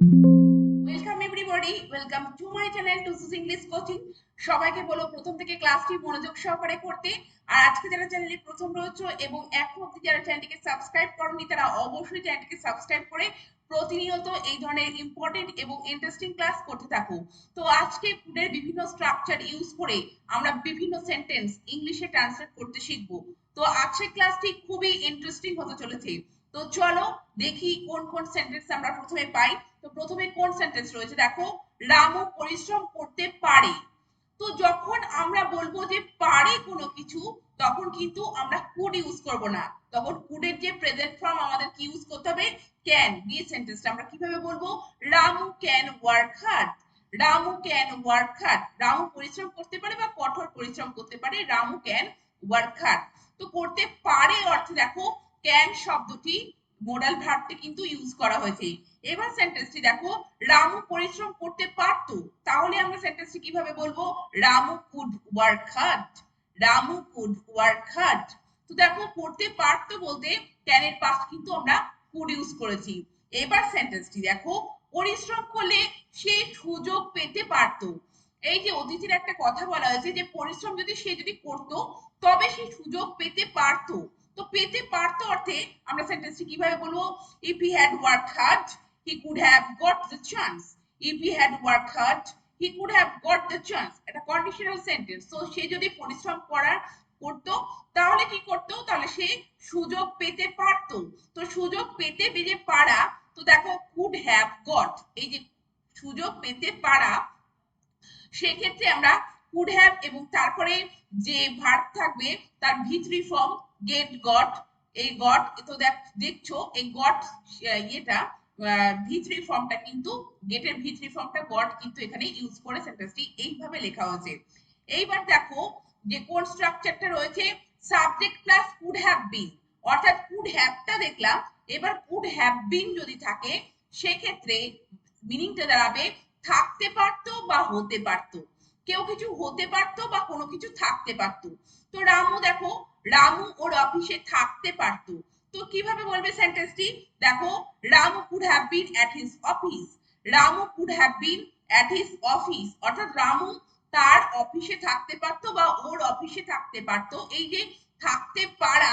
Welcome everybody, welcome to my channel টুসুস English coaching. সবাইকে বলো প্রথম থেকে ক্লাসটি মনোযোগ সহকারে করতে। আর আজকে যারা চ্যানেলে প্রথম রয়েছে এবং এখন অবধি যারা চ্যানেলটিকে সাবস্ক্রাইব করনি তারা অবশ্যই চ্যানেলটিকে সাবস্ক্রাইব করে প্রতিনিয়ত এই ধরনের ইম্পর্টেন্ট এবং ইন্টারেস্টিং ক্লাস করতে থাকো। তো আজকে ফুডের বিভিন্ন স্ট্রাকচার ইউজ করে আমরা বিভিন্ন সেন্টেন্স ইংলিশে ট্রান্সলেট করতে শিখবো। তো আজকের ক্লাসটি খুবই ইন্টারেস্টিং হতে চলেছে। তো চলো দেখি কোন কোন সেন্টেন্স আমরা প্রথমে পাই। তো প্রথমে কোন সেন্টেন্স রয়েছে দেখো, রামু পরিশ্রম করতে পারে। তো যখন আমরা বলবো যে পারে কোনো কিছু, তখন কিন্তু আমরা কুড ইউজ করব না, তখন কুডের যে প্রেজেন্ট ফর্ম আমাদের কি ইউজ করতে হবে, ক্যান দিয়ে সেন্টেন্সটা আমরা কিভাবে বলবো, Ramu can work hard. Ramu can work hard, Ramu পরিশ্রম করতে পারে বা কঠোর পরিশ্রম করতে পারে, রামু ক্যান ওয়ার্ক হার্ড। তো করতে পারে অর্থে দেখো ক্যান শব্দটি মোডাল ভার্বটি কিন্তু ইউজ করা হয়েছে। এবার সেন্টেন্সটি দেখো, রামু পরিশ্রম করতে পারতো, তাহলে আমরা সেন্টেন্সটি কিভাবে বলবো, Ramu could work hard. Ramu could work hard. তো দেখো করতে পারতো বলতে ক্যানের পাস্ট কিন্তু আমরা কুড ইউজ করেছি। এবার সেন্টেন্সটি দেখো, পরিশ্রম করলে সে সুযোগ পেতে পারতো। এই যে অতিথির একটা কথা বলা হয়েছে যে পরিশ্রম যদি সে যদি করতো তবে সে সুযোগ পেতে পারতো। তো পেতে পারতো অর্থে আমরা সেন্টেন্সটি কিভাবে বলবো, if he had worked hard he could have got the chance. If he had worked hard he could have got the chance, এটা কন্ডিশনাল সেন্টেন্স। তো সে যদি পরিশ্রম করতো তাহলে কি করতো, তাহলে সে সুযোগ পেতে পারতো। তো সুযোগ পেতে যে পারা, তো দেখো could have got, এই যে সুযোগ পেতে পারা, সেক্ষেত্রে আমরা কুড হ্যাভ এবং তারপরে যে ভার্ব থাকবে তার ভি3 ফর্ম গেট গট। এই গট তো দেখছো এই গট এটা ভি3 ফর্মটা কিন্তু গেটের ভি3 ফর্মটা গট কিন্তু এখানে ইউজ করে সেন্টেন্সটি এইভাবে লেখা হয়েছে। এইবার দেখো যে কোন স্ট্রাকচারটা রয়েছে, সাবজেক্ট প্লাস কুড হ্যাভ বিন, অর্থাৎ কুড হ্যাভটা দেখলাম। এবার কুড হ্যাভ বিন যদি থাকে সেক্ষেত্রে মিনিংটা দাঁড়াবে থাকতে পারতো বা হতে পারতো। কেউ কিছু হতে পারতো বা কোনো কিছু থাকতে পারতো। তো রামু দেখো, রামু ওর অফিসে থাকতে পারতো। তো কিভাবে বলবে সেন্টেন্সটি দেখো, Ramu could have bin at his office. Ramu could have bin at his office, অর্থাৎ রামু তার অফিসে থাকতে পারতো বা ওর অফিসে থাকতে পারতো। এই যে থাকতে পারা,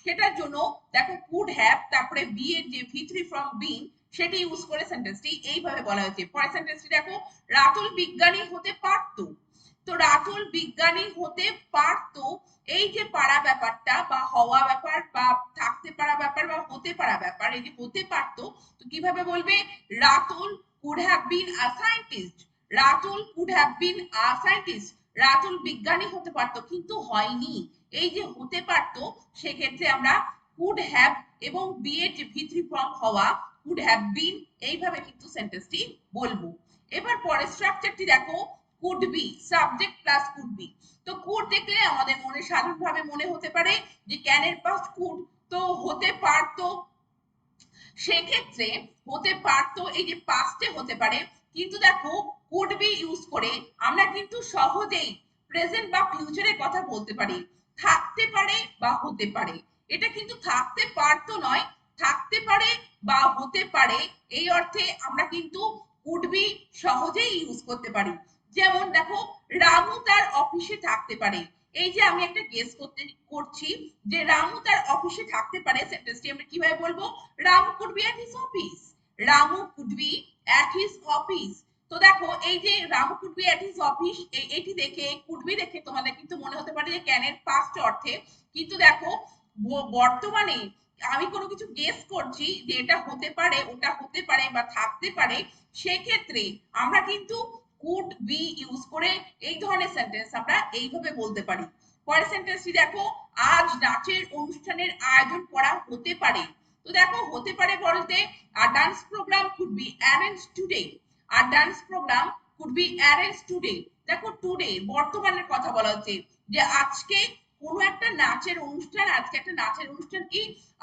সেটার জন্য দেখো কুড হ্যাভ তারপরে বি এর যে ভি3 ফ্রম বিন সেটি ইউজ করে সেন্টেন্সটি এইভাবে বলা হয়েছে। পরের সেন্টেন্সটি দেখো, রাতুল বিজ্ঞানী হতে পারতো। তো রাতুল বিজ্ঞানী হতে পারতো, এই যে পারা ব্যাপারটা বা হওয়া ব্যাপার বা থাকতে পারা ব্যাপার বা হতে পারা ব্যাপার, এই যে হতে পারতো, তো কিভাবে বলবে, Ratul could have bin a scientist. Ratul could have bin a scientist, Ratul বিজ্ঞানী হতে পারতো কিন্তু হয়নি। এই যে হতে পারতো, সেক্ষেত্রে আমরা কুড হ্যাভ এবং বি এর যে ভি3 ফর্ম হওয়া কুড হ্যাভ বিন এইভাবে কিন্তু সেন্টেন্সটি বলবো। এবার পরের স্ট্রাকচারটি দেখো, could be, subject plus could be. তো কুড দেখলে আমাদের মনে সাধারণভাবে মনে হতে পারে যে ক্যানের পাস্ট কুড, তো হতে পারতো, সেক্ষেত্রে হতে পারতো এই যে পাস্টে হতে পারে। কিন্তু দেখো কুড বি ইউজ করে আমরা কিন্তু সহজেই প্রেজেন্ট বা ফিউচারের কথা বলতে পারি। থাকতে পারে বা হতে পারে, এটা কিন্তু থাকতে পারতো নয়, থাকতে পারে বা হতে পারে, এই অর্থে আমরা কিন্তু কুড বি সহজেই ইউজ করতে পারি। যেমন দেখো, রামু তার অফিসে থাকতে পারে। এই যে আমি একটা গেস করছি যে রামু তার অফিসে থাকতে পারে, সেন্টেন্সটি আমরা কিভাবে বলবো, Ramu could be at his office. Ramu could be at his office. তো দেখো এই যে Ramu could be at his office, এটি দেখে কুড বি দেখে তোমাদের কিন্তু মনে হতে পারে যে ক্যানের পাস্ট অর্থে। কিন্তু দেখো বর্তমানে আমি কোনো কিছু গেস করছি যে এটা হতে পারে ওটা হতে পারে বা থাকতে পারে, সেক্ষেত্রে আমরা কিন্তু কুড বি ইউজ করে এই ধরনের সেন্টেন্স আমরা এইভাবে বলতে পারি। পরের সেন্টেন্সটি দেখো, আজ নাচের অনুষ্ঠানের আয়োজন করা হতে পারে। তো দেখো হতে পারে বলতে our dance program could be arrange today. Our dance program could be arrange today, দেখো টুডে বর্তমানের কথা বলা হচ্ছে যে আজকে কোনো একটা নাচের অনুষ্ঠান, আজকে একটা নাচের অনুষ্ঠান কি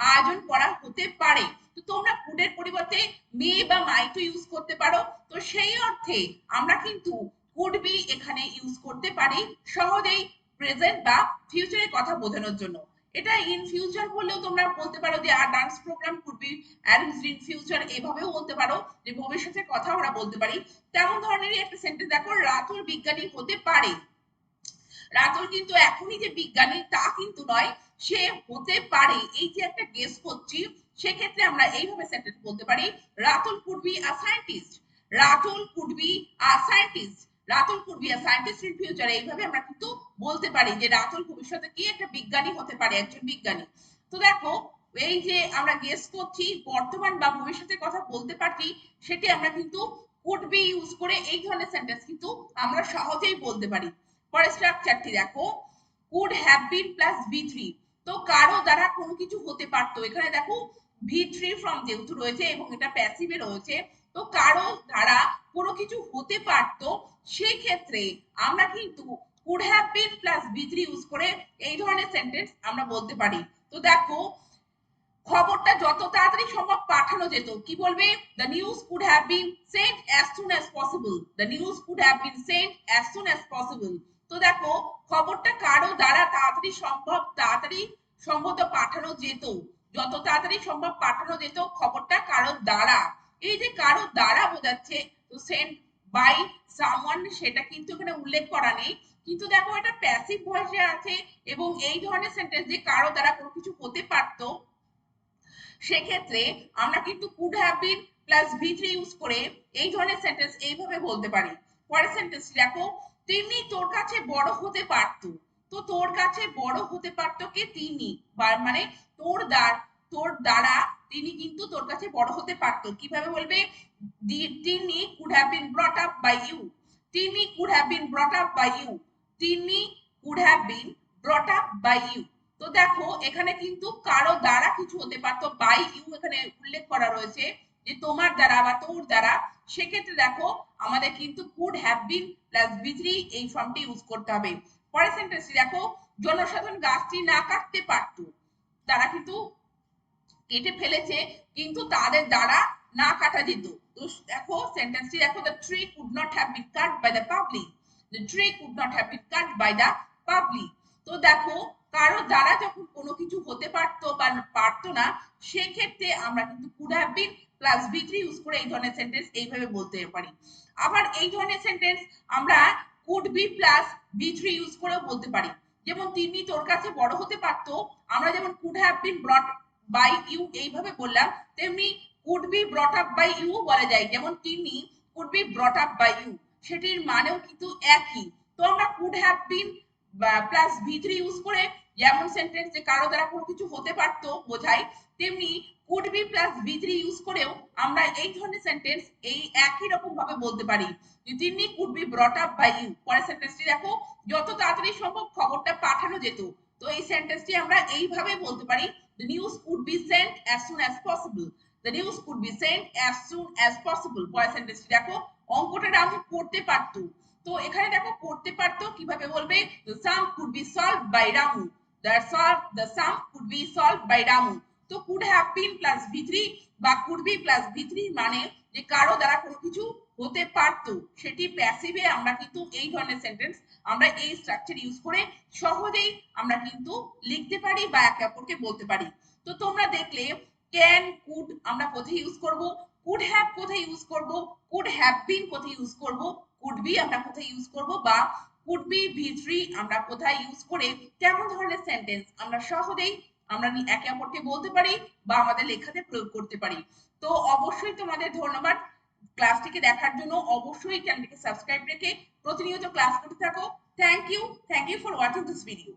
আয়োজন করা হতে পারে। তো তোমরা কুডের পরিবর্তে মে বা মাইটু ইউজ করতে পারো। তো সেই অর্থে আমরা কিন্তু কুড বি এখানে ইউজ করতে পারি সহজেই প্রেজেন্ট বা ফিউচারের কথা বোঝানোর জন্য। এটা ইন ফিউচার বললেও তোমরা বলতে পারো যে our dance program could be arranged in future, এভাবেও বলতে পারো যে ভবিষ্যতের কথা আমরা বলতে পারি। তেমন ধরনেরই একটা সেন্টেন্স দেখো, রাতুল বিজ্ঞানী হতে পারে। রাতুল কিন্তু এখনই যে বিজ্ঞানী তা কিন্তু নয়, সে হতে পারে, এই যে একটা গেস করছি, সেক্ষেত্রে আমরা এইভাবে সেন্টেন্স বলতে পারি, Ratul could be a scientist. Ratul could be a scientist. Ratul could be a scientist in future, এইভাবে আমরা কিন্তু বলতে পারি যে রাতুল ভবিষ্যতে কি একটা বিজ্ঞানী হতে পারে, একজন বিজ্ঞানী। তো দেখো, এই যে আমরা গেস করছি, বর্তমান বা ভবিষ্যতের কথা বলতে পারছি, সেটি আমরা কিন্তু কুড বি ইউজ করে এই ধরনের সেন্টেন্স কিন্তু আমরা সহজেই বলতে পারি। পরে স্ট্রাকচারটি দেখো, could have been plus V three. তো কারো দ্বারা কোনো কিছু হতে পারতো, এখানে দেখো ভি থ্রি ফ্রম যেহেতু রয়েছে এবং এটা প্যাসিভে রয়েছে, তো কারো দ্বারা কোনো কিছু হতে পারতো, সেই ক্ষেত্রে আমরা কিন্তু could have been plus V three use করে এই ধরনের সেন্টেন্স আমরা বলতে পারি। তো দেখো, খবরটা যত তাড়াতাড়ি সম্ভব পাঠানো যেত, কি বলবে, the news could have been sent as soon as possible. The news could have been sent as soon as possible. তো দেখো, খবরটা কারো দ্বারা তাড়াতাড়ি সম্ভবত পাঠানো যেত, যত তাড়াতাড়ি সম্ভব পাঠানো যেত খবরটা কারো দ্বারা। এই যে কারো দ্বারা বোঝাচ্ছে, তো সেন্ট বাই সামওয়ান সেটা কিন্তু এখানে উল্লেখ করা নেই, কিন্তু দেখো এটা প্যাসিভ ভয়েসে আছে, এবং এই ধরনের সেন্টেন্স যে কারো দ্বারা কোনো কিছু হতে পারতো, সেক্ষেত্রে আমরা কিন্তু could have been plus V three use করে এই ধরনের সেন্টেন্স এইভাবে বলতে পারি। পরের সেন্টেন্স দেখো, তিনি তোর কাছে বড় হতে পারতো। তো তোর কাছে বড় হতে পারতো কে, তিনি, মানে তোর দ্বারা তিনি কিন্তু তোর কাছে বড় হতে পারতো, কিভাবে বলবে, তিনি could have been brought up by you. তিনি could have been brought up by you. তিনি could have been brought up by you. তো দেখো, এখানে কিন্তু কারো দ্বারা কিছু হতে পারতো, বাই ইউ এখানে উল্লেখ করা রয়েছে যে তোমার দ্বারা বা তোর দ্বারা, সেক্ষেত্রে দেখো আমাদের কিন্তু could have been plus V three এই ফর্মটি ইউজ করতে হবে। পরের সেন্টেন্সটি দেখো, জনসাধারণ গাছটি না কাটতে পারতো, তারা কিন্তু কেটে ফেলেছে, কিন্তু তাদের দ্বারা না কাটা যেত। তো দেখো সেন্টেন্সটি দেখো, the tree could not have been cut by the public. The tree could not have been cut by the public. তো দেখো, কারো দ্বারা যখন কোনো কিছু হতে পারতো বা পারতো না, সেক্ষেত্রে আমরা কিন্তু could have been plus V three use করে এই ধরনের সেন্টেন্স এইভাবে বলতে পারি। আবার এই ধরনের সেন্টেন্স আমরা could be plus V three use করেও বলতে পারি। যেমন তিনি তোর কাছে বড় হতে পারতো, আমরা যেমন could have been brought by you এইভাবে বললাম, তেমনি could be brought up by you বলা যায়, যেমন তিনি could be brought up by you, সেটির মানেও কিন্তু একই। তো আমরা could have been plus V three use করে যেমন সেন্টেন্স যে কারো দ্বারা কোনো কিছু হতে পারতো বোঝায়, তেমনি could B plus V three use করেও আমরা এই ধরনের সেন্টেন্স এই একই রকম ভাবে বলতে পারি, তিনি could be brought up by you. পরের সেন্টেন্সটি দেখো, যত তাড়াতাড়ি সম্ভব খবরটা পাঠানো যেত। তো এই সেন্টেন্সটি আমরা এইভাবে বলতে পারি, the news could be sent as soon as possible. The news could be sent as soon as possible. পরের সেন্টেন্সটি দেখো, অঙ্কটা রামু করতে পারতো। তো এখানে দেখো করতে পারতো কিভাবে বলবে, the sum could be solved by Ramu. The sum could be solved by Ramu. তো could have been plus v3 বা could be plus v3 মানে যে কারো দ্বারা কোনো কিছু হতে পারতো, সেটি প্যাসিভে আমরা কিন্তু এই ধরনের সেন্টেন্স আমরা এই স্ট্রাকচার ইউজ করে সহজেই আমরা কিন্তু লিখতে পারি বা একে অপরকে বলতে পারি। তো তোমরা দেখলে ক্যান, কুড আমরা কোথায় ইউজ করব, কুড হ্যাভ কোথায় ইউজ করব, কুড হ্যাভ বিন কোথায় ইউজ করব, কুড বি আমরা কোথায় ইউজ করব, বা কুড বি ভি থ্রি আমরা কোথায় ইউজ করে কেমন ধরনের সেন্টেন্স আমরা সহজেই আমরা একে অপরকে বলতে পারি বা আমাদের লেখাতে প্রয়োগ করতে পারি। তো অবশ্যই তোমাদের ধন্যবাদ ক্লাসটিকে দেখার জন্য। অবশ্যই চ্যানেলটিকে সাবস্ক্রাইব রেখে প্রতিনিয়ত ক্লাস করতে থাকো। Thank you for watching this video.